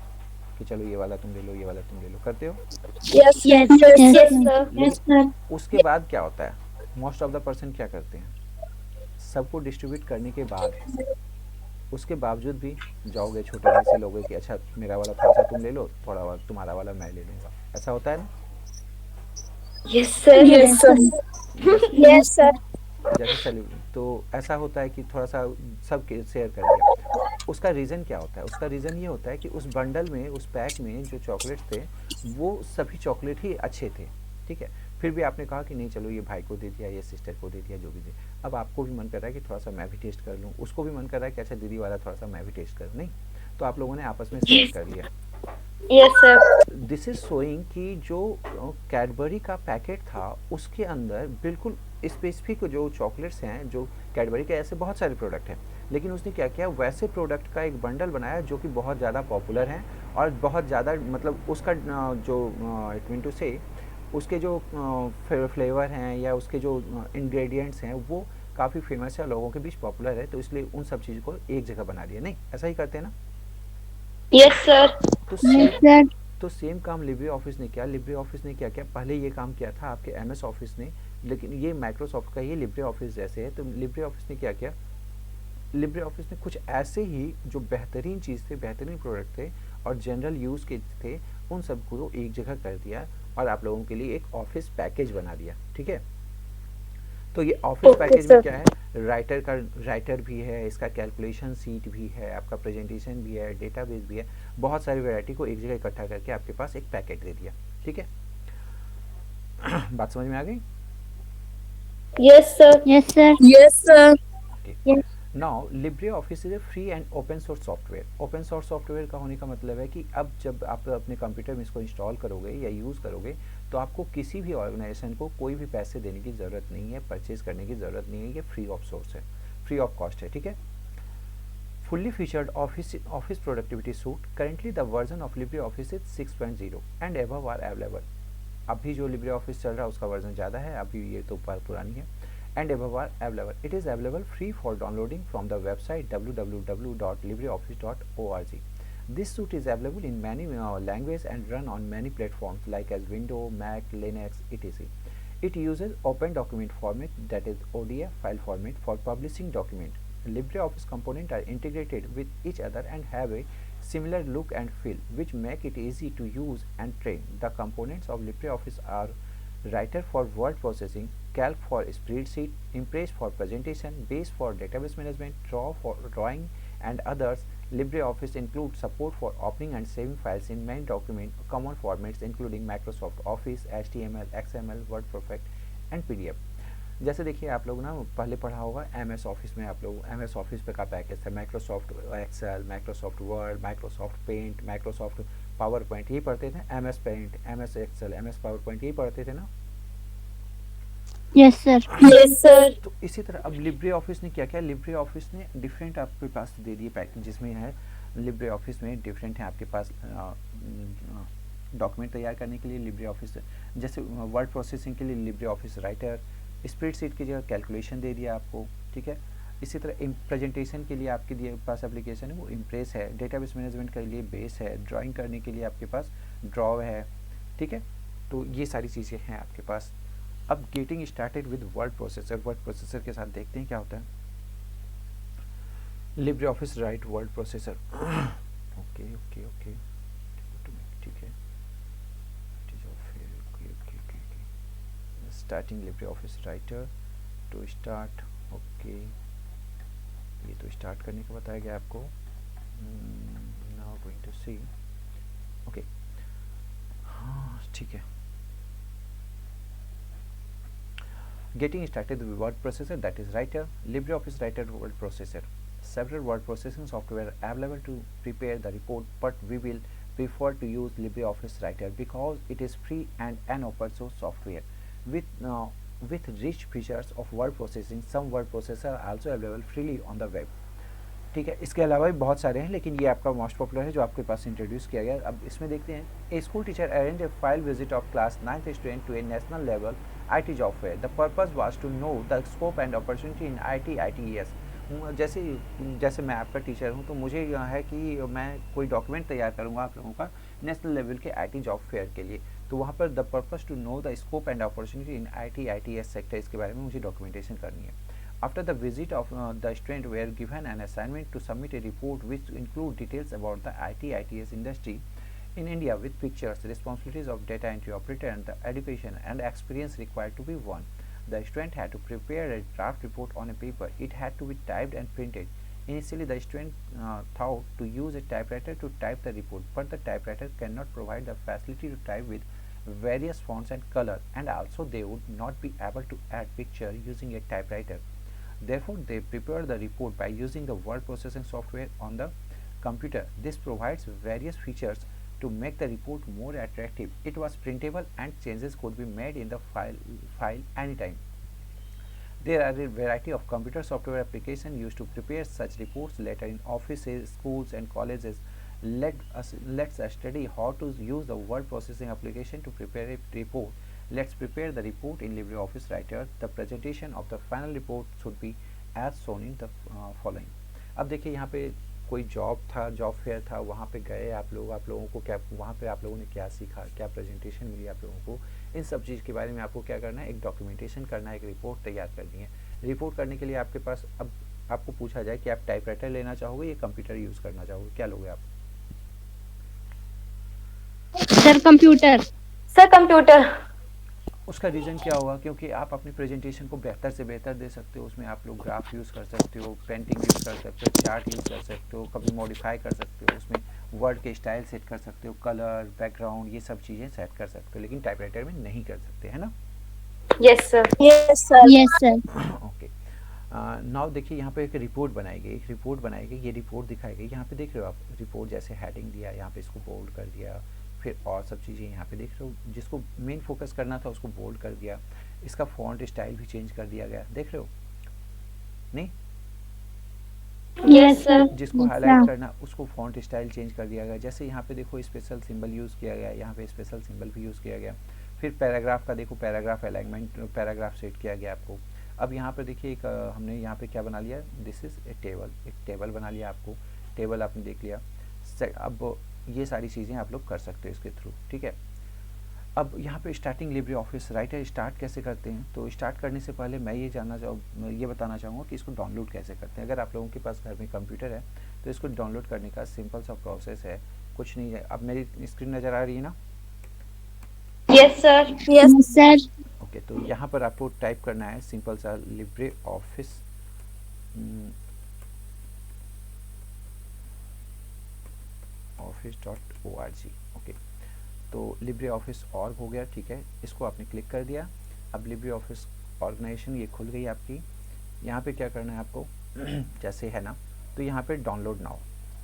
कि चलो ये वाला तुम ले लो, ये वाला तुम ले लो, करते हो। Yes, yes yes, yes yes sir. Yes sir. उसके बाद क्या होता है, मोस्ट ऑफ द पर्सन क्या करते हैं, सबको डिस्ट्रीब्यूट करने के बाद उसके बावजूद भी जाओगे छोटे भाई से लोगे कि अच्छा मेरा वाला थोड़ा सा तुम ले लो, थोड़ा वाला तुम्हारा वाला मैं ले लूँगा, ऐसा होता है ना। Yes sir. yes, sir. जैसे Yes, sir. जैसे तो ऐसा होता है कि थोड़ा सा सब शेयर कर दिया। उसका रीज़न क्या होता है, उसका रीज़न ये होता है कि उस बंडल में, उस पैक में जो चॉकलेट थे वो सभी चॉकलेट ही अच्छे थे, ठीक है। फिर भी आपने कहा कि नहीं चलो ये भाई को दे दिया, ये सिस्टर को दे दिया, जो भी दे, अब आपको भी मन कर रहा है कि थोड़ा सा मैं भी टेस्ट कर लूँ, उसको भी मन कर रहा है कि अच्छा दीदी वाला थोड़ा सा मैं भी टेस्ट करूँ, नहीं, तो आप लोगों ने आपस में शेयर कर लिया। Yes sir. This is showing कि जो कैडबरी का पैकेट था उसके अंदर बिल्कुल स्पेसिफिक जो चॉकलेट्स हैं, जो कैडबरी के ऐसे बहुत सारे प्रोडक्ट हैं, लेकिन उसने क्या किया, वैसे प्रोडक्ट का एक बंडल बनाया जो कि बहुत ज़्यादा पॉपुलर हैं और बहुत ज़्यादा मतलब उसका जो इट मीन टू से उसके जो फ्लेवर हैं या उसके जो इंग्रेडिएंट्स हैं वो काफ़ी फेमस है, लोगों के बीच पॉपुलर है, तो इसलिए उन सब चीज़ को एक जगह बना दिया। नहीं, ऐसा ही करते हैं ना। Yes sir. तो यस सेम सर। तो सेम काम लिब्रे ऑफिस ने किया। लिब्रे ऑफिस ने क्या किया, पहले ये काम किया था आपके एमएस ऑफिस ने, लेकिन ये माइक्रोसॉफ्ट का ये लिब्रे ऑफिस जैसे है, तो लिब्रे ऑफिस ने क्या किया, लिब्रे ऑफिस ने कुछ ऐसे ही जो बेहतरीन चीज़ थे, बेहतरीन प्रोडक्ट थे और जनरल यूज़ के थे, उन सबको एक जगह कर दिया और आप लोगों के लिए एक ऑफिस पैकेज बना दिया, ठीक है। तो ये ऑफिस ओके पैकेज में सर। क्या है, राइटर भी है, इसका कैलकुलेशन सीट भी है, आपका प्रेजेंटेशन भी है, डेटाबेस भी है, बहुत सारी वैरायटी को एक जगह इकट्ठा करके आपके पास एक पैकेट दे दिया, ठीक है। बात समझ में आ गई? Yes sir. Yes sir. Yes, sir. Okay. Yes now Libre office is a free and open source software. Open source software का होने का मतलब है कि अब जब आप अपने कंप्यूटर में इसको इंस्टॉल करोगे या यूज़ करोगे तो आपको किसी भी ऑर्गेनाइजेशन को कोई भी पैसे देने की ज़रूरत नहीं है, परचेज करने की ज़रूरत नहीं है, ये फ्री ऑफ सोर्स है, फ्री ऑफ कॉस्ट है, ठीक है। Fully featured office productivity suite. Currently the version of LibreOffice is 6.0 and above are available. अभी जो LibreOffice चल रहा है उसका वर्जन ज़्यादा है, अभी ये तो पुरानी है। And above are available. It is available free for downloading from the website www.libreoffice.org. This suite is available in many languages and run on many platforms like as Windows, Mac, Linux, etc. It uses open document format, that is ODF file format, for publishing document. LibreOffice components are integrated with each other and have a similar look and feel, which make it easy to use and train. The components of LibreOffice are Writer for word processing, Calc for spreadsheet, Impress for presentation, Base for database management, Draw for drawing, and others. LibreOffice includes support for opening and saving files in many document common formats including Microsoft Office, HTML, XML, Word Perfect, and PDF. जैसे देखिए आप लोग ना पहले पढ़ा होगा MS office में, आप लोग एमएस ऑफिस पे का पैकेज था, Microsoft Excel, Microsoft Word, Microsoft Paint, Microsoft PowerPoint, यही पढ़ते थे। MS Paint, MS Excel, MS PowerPoint, यही पढ़ते थे ना। Yes sir. Yes, sir. तो इसी तरह अब लिब्रे ऑफिस ने क्या किया, लिब्रे ऑफिस ने डिफरेंट आपके पास दे दिए पैकेज, जिसमें है लिब्रे ऑफिस में डिफरेंट है आपके पास डॉक्यूमेंट तैयार करने के लिए लिब्रे ऑफिस, जैसे वर्ड प्रोसेसिंग के लिए लिब्रे ऑफिस राइटर, स्प्रेडशीट की जगह कैलकुलेशन दे दिया आपको, ठीक है। इसी तरह प्रेजेंटेशन के लिए आपके दिए पास एप्लीकेशन है वो इम्प्रेस है, डेटाबेस मैनेजमेंट के लिए बेस है, ड्राइंग करने के लिए आपके पास ड्रॉ है, ठीक है। तो ये सारी चीज़ें हैं आपके पास। अब getting started with word processor, word processor के साथ देखते हैं क्या होता है। LibreOffice write word processor. Okay okay okay ठीक है। Starting LibreOffice Writer to start. Okay, ये तो स्टार्ट करने का बताया गया आपको। Now going to see. Okay, हाँ ठीक है। Getting started with word processor, that is writer. LibreOffice Writer word processor. Several word processing software are available to prepare the report, but we will prefer to use LibreOffice Writer because it is free and an open source software with rich features of word processing. Some word processors are also available freely on the web. ठीक है, इसके अलावा भी बहुत सारे हैं, लेकिन ये आपका मोस्ट पॉपुलर है जो आपके पास इंट्रोड्यूस किया गया। अब इसमें देखते हैं, a school teacher arrange a field visit of class 9th student to a national level IT job fair. The purpose was to know the scope and opportunity in ITES। जैसे मैं आपका टीचर हूँ, तो मुझे यह है कि मैं कोई डॉक्यूमेंट तैयार करूँगा आप लोगों का नेशनल लेवल के IT जॉब फेयर के लिए। तो वहाँ पर the purpose to know the scope and opportunity in ITES sector, इसके बारे में मुझे डॉक्यूमेंटेशन करनी है। After the visit of the student were given an assignment to submit a report which include details about the ITES industry in India with pictures, responsibilities of data entry operator and the education and experience required to be won. The student had to prepare a draft report on a paper. It had to be typed and printed. Initially, the student thought to use a typewriter to type the report, but the typewriter cannot provide the facility to type with various fonts and color, and also they would not be able to add picture using a typewriter. Therefore, they prepare the report by using the word processing software on the computer. This provides various features to make the report more attractive. It was printable and changes could be made in the file anytime. There are a variety of computer software applications used to prepare such reports. Later in offices, schools and colleges, let's study how to use the word processing application to prepare a report. Let's prepare the report in LibreOffice Writer. The presentation of the final report should be as shown in the following. अब देखिए, यहाँ पे कोई job fair था, वहाँ पे गए आप लोगों को क्या, वहाँ पे आप लोगों ने क्या सीखा, क्या प्रेजेंटेशन मिली आप लोगों को, इन सब चीज़ के बारे में आपको क्या करना है, एक डॉक्यूमेंटेशन करना है, एक रिपोर्ट तैयार करनी है। रिपोर्ट करने के लिए आपके पास, अब आपको पूछा जाए कि आप टाइपराइटर लेना चाहोगे या कंप्यूटर यूज़ करना चाहोगे, क्या लोगे आप? Sir computer. Sir computer. उसका रीज़न क्या होगा? क्योंकि आप अपनी प्रेजेंटेशन को बेहतर से बेहतर दे सकते हो। उसमें आप लोग ग्राफ यूज़ कर सकते हो, पेंटिंग यूज़ कर सकते हो, चार्ट यूज़ कर सकते हो, कभी मॉडिफाई कर सकते हो, उसमें वर्ड के स्टाइल सेट कर सकते हो, कलर, बैकग्राउंड, ये सब चीज़ें सेट कर सकते हो, लेकिन टाइपराइटर में नहीं कर सकते, है ना? Yes sir. Yes sir. Yes sir. Okay, now देखिए, यहाँ पे एक रिपोर्ट बनाई गई, ये रिपोर्ट दिखाई गई। यहाँ पे देख रहे हो आप, रिपोर्ट जैसे हेडिंग दिया, यहाँ पे इसको बोल्ड कर दिया, फिर और सब चीज़ें यहाँ पे देख रहे हो, जिसको मेन फोकस करना था उसको बोल्ड कर दिया, इसका फॉन्ट स्टाइल भी चेंज कर दिया गया, देख रहे हो नहीं? Yes sir. जिसको हाईलाइट करना उसको फॉन्ट स्टाइल चेंज कर दिया गया। जैसे यहाँ पे देखो, स्पेशल सिंबल यूज़ किया गया, यहाँ पे स्पेशल सिंबल भी यूज़ किया गया। फिर पैराग्राफ का देखो, पैराग्राफ अलाइनमेंट, पैराग्राफ सेट किया गया आपको। अब यहाँ पे देखिए, एक हमने यहाँ पे क्या बना लिया, दिस इज़ ए टेबल, एक टेबल बना लिया आपको, टेबल आपने देख लिया। अब ये सारी चीज़ें आप लोग कर सकते हो इसके थ्रू, ठीक है। अब यहाँ पे starting LibreOffice writer start कैसे करते हैं, तो स्टार्ट करने से पहले मैं ये बताना चाहूँगा कि इसको डाउनलोड कैसे करते हैं। अगर आप लोगों के पास घर में कंप्यूटर है तो इसको डाउनलोड करने का सिंपल सा प्रोसेस है, कुछ नहीं है। अब मेरी स्क्रीन नज़र आ रही है ना? Yes sir. Yes sir. Okay, तो यहाँ पर आपको टाइप करना है सिंपल सा लिब्रे ऑफिस office.org। ओके, तो लिब्रे ऑफिस ऑर्ग हो गया, ठीक है, इसको आपने क्लिक कर दिया। अब लिब्रे ऑफिस ऑर्गेनाइजेशन ये खुल गई आपकी। यहाँ पे क्या करना है आपको, जैसे है ना, तो यहाँ पे डाउनलोड नाउ,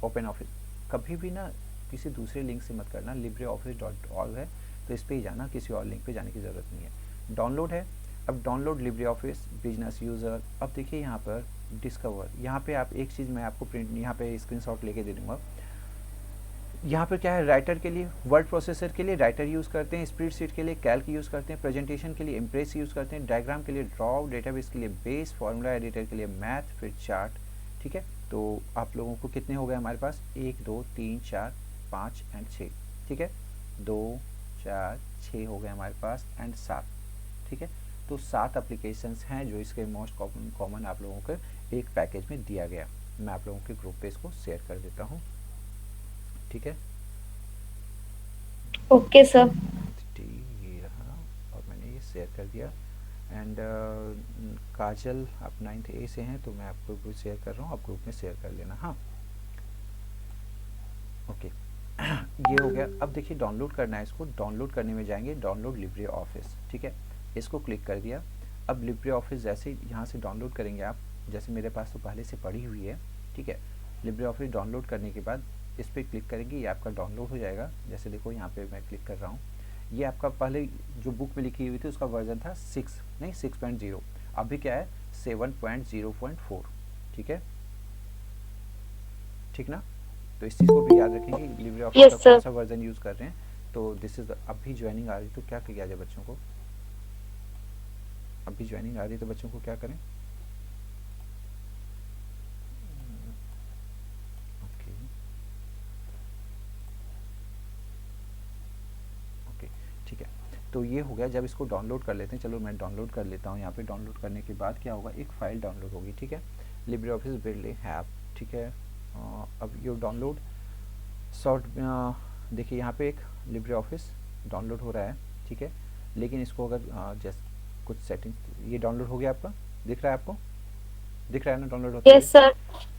ओपन ऑफिस, कभी भी ना किसी दूसरे लिंक से मत करना। लिब्रे ऑफिस.org है तो इस पर ही जाना, किसी और लिंक पे जाने की ज़रूरत नहीं है। डाउनलोड है, अब download Libre office business user. अब देखिए यहाँ पर डिस्कवर, यहाँ पे आप एक चीज़ मैं आपको प्रिंट, यहाँ पे स्क्रीनशॉट लेके दे दूँगा। यहाँ पर क्या है, राइटर के लिए, वर्ड प्रोसेसर के लिए राइटर यूज़ करते हैं, स्प्रेडशीट के लिए कैल्क यूज़ करते हैं, प्रेजेंटेशन के लिए इम्प्रेस यूज़ करते हैं, डायग्राम के लिए ड्रॉ, डेटाबेस के लिए बेस, फार्मूला एडिटर के लिए मैथ, फिर चार्ट, ठीक है। तो आप लोगों को कितने हो गए हमारे पास, 1 2 3 4 5 एंड 6, ठीक है, 2 4 6 हो गए हमारे पास एंड 7, ठीक है। तो 7 एप्लीकेशंस हैं जो इसके मोस्ट कॉमन आप लोगों को एक पैकेज में दिया गया, मैं आप लोगों के ग्रुप पे इसको शेयर कर देता हूँ, ठीक है। Okay sir. ये रहा और मैंने ये शेयर कर दिया। एंड काजल आप 9th A से हैं तो मैं आपको भी शेयर कर रहा हूँ, आप ग्रुप में शेयर कर लेना। हाँ ओके ये हो गया। अब देखिए डाउनलोड करना है इसको। डाउनलोड करने में जाएंगे डाउनलोड लिब्रे ऑफिस, ठीक है, इसको क्लिक कर दिया। अब लिब्रे ऑफिस जैसे यहाँ से डाउनलोड करेंगे आप, जैसे मेरे पास तो पहले से पड़ी हुई है, ठीक है। लिब्रे ऑफिस डाउनलोड करने के बाद इस पर क्लिक करेंगे, ये आपका डाउनलोड हो जाएगा। जैसे देखो यहाँ पे मैं क्लिक कर रहा हूँ, ये आपका पहले जो बुक में लिखी हुई थी उसका वर्जन था 6.0, अभी क्या है 7.0.4, ठीक है, ठीक ना। तो इस चीज़ को भी याद रखेंगे लिब्रे ऑफिस Yes, का sir. कौन सा वर्जन यूज़ कर रहे हैं। तो दिस इज अभी ज्वाइनिंग आ रही तो क्या किया जाए बच्चों को, अभी ज्वाइनिंग आ रही तो बच्चों को क्या करें। ओके ओके ठीक है, तो ये हो गया। जब इसको डाउनलोड कर लेते हैं, चलो मैं डाउनलोड कर लेता हूँ। यहाँ पे डाउनलोड करने के बाद क्या होगा, एक फ़ाइल डाउनलोड होगी, ठीक है, लिब्रे ऑफिस बिल्ड ऐप, ठीक है। अब ये डाउनलोड शॉर्ट देखिए यहाँ पे एक लिब्रे ऑफिस डाउनलोड हो रहा है, ठीक है। लेकिन इसको अगर जैसे कुछ सेटिंग्स, ये डाउनलोड हो गया आपका, दिख रहा है आपको, दिख रहा है ना डाउनलोड होते हुए। Yes sir.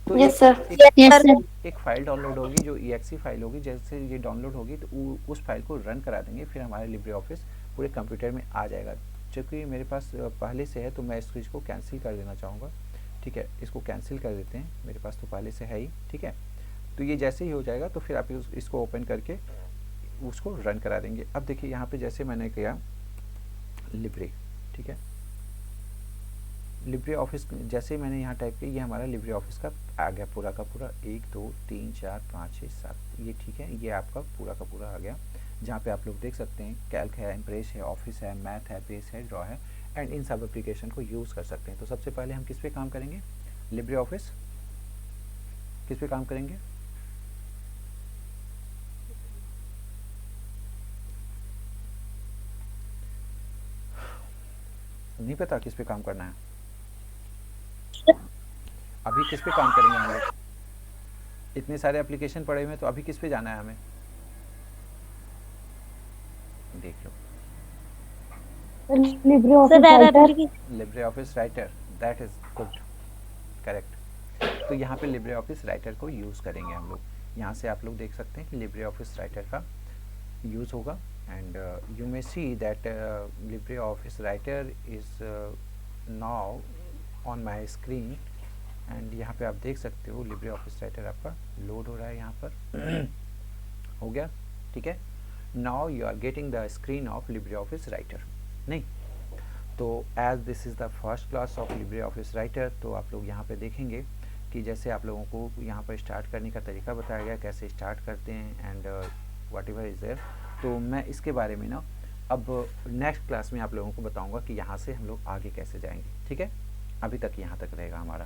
तो यस सर। Yes sir. एक फ़ाइल डाउनलोड होगी जो exe फाइल होगी। जैसे ये डाउनलोड होगी तो उस फाइल को रन करा देंगे, फिर हमारे लिब्रे ऑफिस पूरे कंप्यूटर में आ जाएगा। चूँकि मेरे पास पहले से है तो मैं इस चीज़ को कैंसिल कर देना चाहूँगा, ठीक है। इसको कैंसिल कर देते हैं, मेरे पास तो पहले से है ही, ठीक है। तो ये जैसे ही हो जाएगा तो फिर आप इसको ओपन करके उसको रन करा देंगे। अब देखिए यहाँ पे जैसे मैंने किया लिब्रे, ठीक है, लिब्रे ऑफिस जैसे मैंने यहाँ टाइप किया, ये हमारा लिब्रे ऑफिस का आ गया पूरा का पूरा, 1 2 3 4 5 6 7, ये ठीक है, ये आपका पूरा का पूरा आ गया। जहाँ पे आप लोग देख सकते हैं कैल्क है, इम्प्रेस है, ऑफिस है, मैथ है, बेस है, ड्रॉ है, एंड इन सब एप्लीकेशन को यूज़ कर सकते हैं। तो सबसे पहले हम किस पे काम करेंगे, लिब्रे ऑफिस किस पे काम करेंगे, नहीं पता किस पे काम करना है, अभी किस पे काम करेंगे हम लोग, इतने सारे एप्लीकेशन पड़े हुए हैं तो अभी किस पे जाना है हमें, देख लो। LibreOffice writer, that is good, correct. तो यहाँ पे लिब्रे ऑफिस राइटर को यूज़ करेंगे हम लोग। यहाँ से आप लोग देख सकते हैं कि लिब्रे ऑफिस राइटर का यूज़ होगा। And you may see that LibreOffice Writer is now on my screen. And यहाँ पे आप देख सकते हो लिब्रे ऑफिस राइटर आपका लोड हो रहा है यहाँ पर हो गया, ठीक है। Now you are getting the screen of LibreOffice Writer, नहीं तो as this is the first class of LibreOffice Writer, तो आप लोग यहाँ पे देखेंगे कि जैसे आप लोगों को यहाँ पर स्टार्ट करने का तरीका बताया गया, कैसे स्टार्ट करते हैं and whatever is there. तो मैं इसके बारे में ना अब नेक्स्ट क्लास में आप लोगों को बताऊंगा कि यहाँ से हम लोग आगे कैसे जाएंगे, ठीक है। अभी तक यहाँ तक रहेगा हमारा,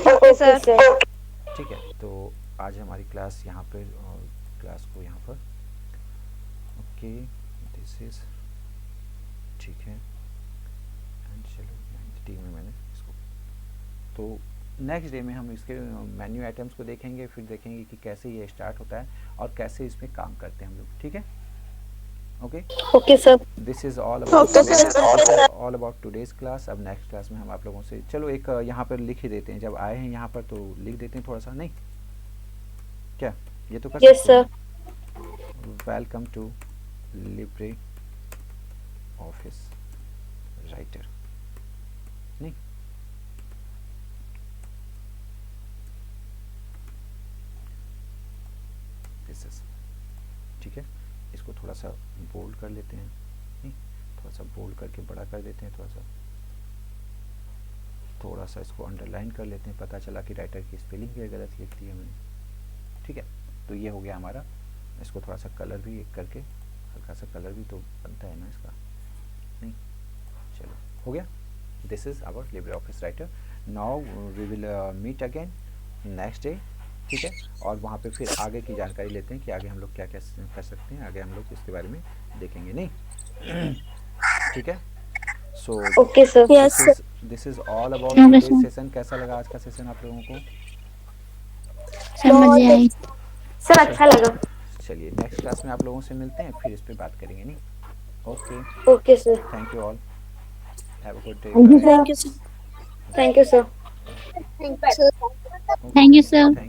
ओके सर। ठीक है। तो आज हमारी क्लास यहाँ पर, क्लास को यहाँ पर, ओके दिस इज, ठीक है। एंड चलो 9th D में मैंने इसको, तो नेक्स्ट डे में हम इसके मेन्यू आइटम्स को देखेंगे, फिर देखेंगे कि कैसे ये स्टार्ट होता है और कैसे इसमें काम करते हैं हम लोग, ठीक है। Okay okay sir. This is all about today's class. अब नेक्स्ट क्लास में हम आप लोगों से, चलो एक यहाँ पर लिख ही देते हैं, जब आए हैं यहाँ पर तो लिख देते हैं थोड़ा सा, नहीं क्या, ये तो कर यस सकते सर। हैं। Welcome to LibreOffice Writer, नहीं दिस इज, ठीक है। इसको थोड़ा सा बोल्ड कर लेते हैं, नहीं थोड़ा सा बोल्ड करके बड़ा कर देते हैं, थोड़ा सा इसको अंडरलाइन कर लेते हैं, पता चला कि राइटर की स्पेलिंग भी गलत लिख दी है मैंने, ठीक है। तो ये हो गया हमारा। इसको थोड़ा सा कलर भी एक करके, हल्का सा कलर भी तो बनता है ना इसका, नहीं चलो हो गया। This is our LibreOffice Writer. Now we will meet again next day, ठीक है। और वहाँ पे फिर आगे की जानकारी लेते हैं कि आगे हम लोग क्या क्या कर सकते हैं, आगे हम लोग इसके बारे में देखेंगे, नहीं ठीक है। So okay sir. Yes, sir. This is all about Okay, today's sir. Session. कैसा लगा आज का सेशन आप लोगों को? समझ बहुत आई। सर अच्छा लगा। चलिए नेक्स्ट क्लास में आप लोगों से मिलते हैं, फिर इस पे बात करेंगे। नहीं, okay, okay sir. Thank you all, have a good day. Thank you sir. Thank you sir. Thank you sir. Thank